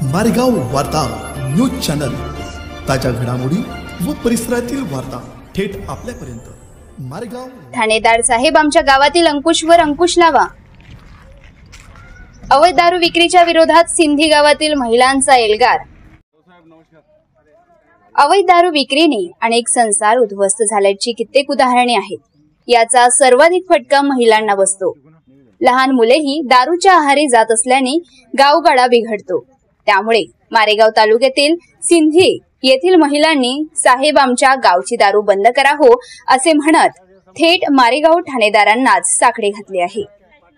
मारेगाव वार्ता news channel, ताज्या घडामोडी व परिसरातील वार्ता थेट आपल्यापर्यंत। मारेगाव ठाणेदार साहेब, आमच्या गावातील अंकुशवर अंकुश लावा। अवैध दारू विक्रीच्या विरोधात सिंधी गावातील महिलांचा एल्गार। अवैध दारू विक्रीने अनेक संसार उद्ध्वस्त झाल्याची कित्येक उदाहरणे आहेत। याचा सर्वाधिक फटका महिलांना बसतो। लहान मुलेही दारूच्या आहारी जात असल्याने गावगाडा बिघडतो। त्यामुळे मारेगाव तालुक्यातील सिंधी येथील महिलांनी साहेब आमच्या गावची दारू बंद करा हो असे म्हणत थेट मारेगाव ठाणेदारांनाच साकडे घातले आहे।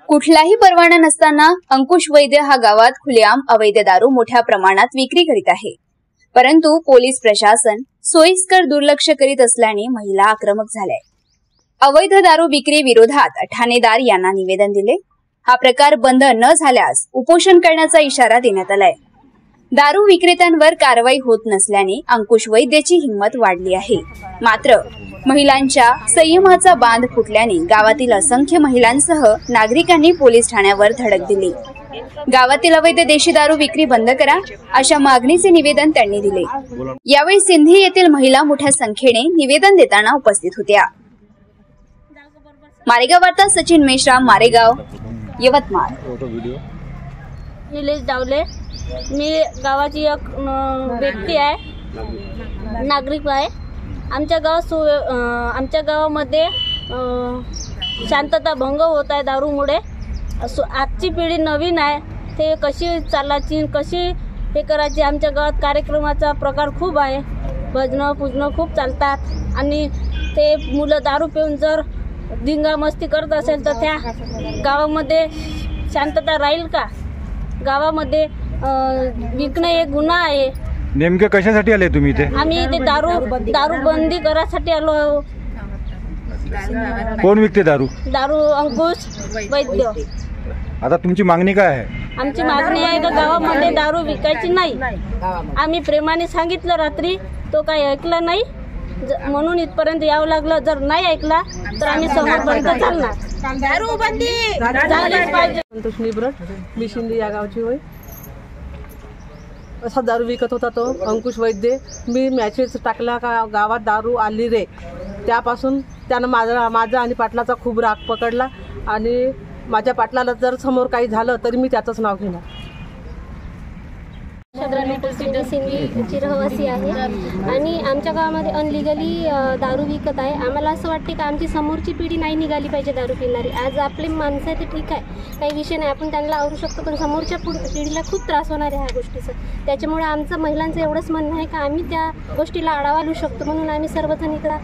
कुठलाही परवाना नसताना अंकुश वैद्य हा गावात खुलेआम अवैध दारू मोठ्या प्रमाणात विक्री करीत आहे। परंतु पोलीस प्रशासन सोयीस्कर दुर्लक्ष करीत असल्याने महिला आक्रमक झाल्या। अवैध दारू विक्री विरोधात ठाणेदार यांना निवेदन दिले। हा प्रकार बंद न झाल्यास उपोषण करण्याचा इशारा देण्यात आलाय। दारू विक्रेत्यांवर कारवाई होत नसल्याने अंकुश वैद्यची हिंमत वाढली आहे। मात्र महिलांच्या संयमाचा बांध फुटल्याने गावातील असंख्य महिलांसह नागरिकांनी पोलीस ठाण्यावर धडक दिली। गावातील अवैध देशी दारू विक्री बंद करा अशा मागणीचे निवेदन त्यांनी दिले। यावेळी सिंधी येथील महिला मोठ्या संख्येने निवेदन देताना उपस्थित होत्या। मारेगाव वार्ता सचिन मेश्राम, मारेगाव, यवतमाळ। निलेश डावले, मी गावाची एक व्यक्ती आहे, नागरिक आहे। आमच्या गावामध्ये शांतता भंग होत आहे दारूमुळे। आजची पिढी नवीन आहे, ते कशी चालायची, कशी हे करायची। आमच्या गावात कार्यक्रमाचा प्रकार खूप आहे, भजनं पूजनं खूप चालतात आणि ते मुलं दारू पिऊन जर धिंगा मस्ती करत असेल तर त्या गावामध्ये शांतता राहील का? गावामध्ये विकणं एक गुन्हा आहे। नेमके कशासाठी आले तुम्ही इथे? आम्ही इथे दारू बंदी करायसाठी आलो आहोत। कोण विकते दारू? दारू अंकुश वैद्य। आता तुमची मागणी काय आहे? आमची मागणी आहे का गावामध्ये दारू विकायची नाही। आम्ही प्रेमाने सांगितलं रात्री, तो काही ऐकला नाही, म्हणून इथपर्यंत यावं लागलं। जर नाही ऐकला तर आम्ही समोरपर्यंत चालणार। दारू बंदी झालीच पाहिजे। संतोष निब्रट, मी शिंदे या गावची होय। असा दारू विकत होता तो अंकुश वैद्य। मी मॅसेज टाकला का गावात दारू आली रे, त्यापासून त्यानं माझा आणि पाटलाचा खूप राग पकडला आणि माझ्या पाटलाला जर समोर काही झालं तरी मी त्याचंच नाव घेणार। सिंधीची रहिवासी आहे आणि आमच्या गावामध्ये अनलिगली दारू विकत आहे। आम्हाला असं वाटते की आमची समोरची पिढी नाही निघाली पाहिजे दारू पिणारी। आज आपले माणसं आहे ते ठीक आहे, काही विषय नाही, आपण त्यांना आवरू शकतो, पण समोरच्या पिढीला खूप त्रास होणार आहे ह्या गोष्टीचं। त्याच्यामुळे आमचं महिलांचं एवढंच म्हणणं आहे की आम्ही त्या गोष्टीला आळा घालू शकतो, म्हणून आम्ही सर्वजण इकडं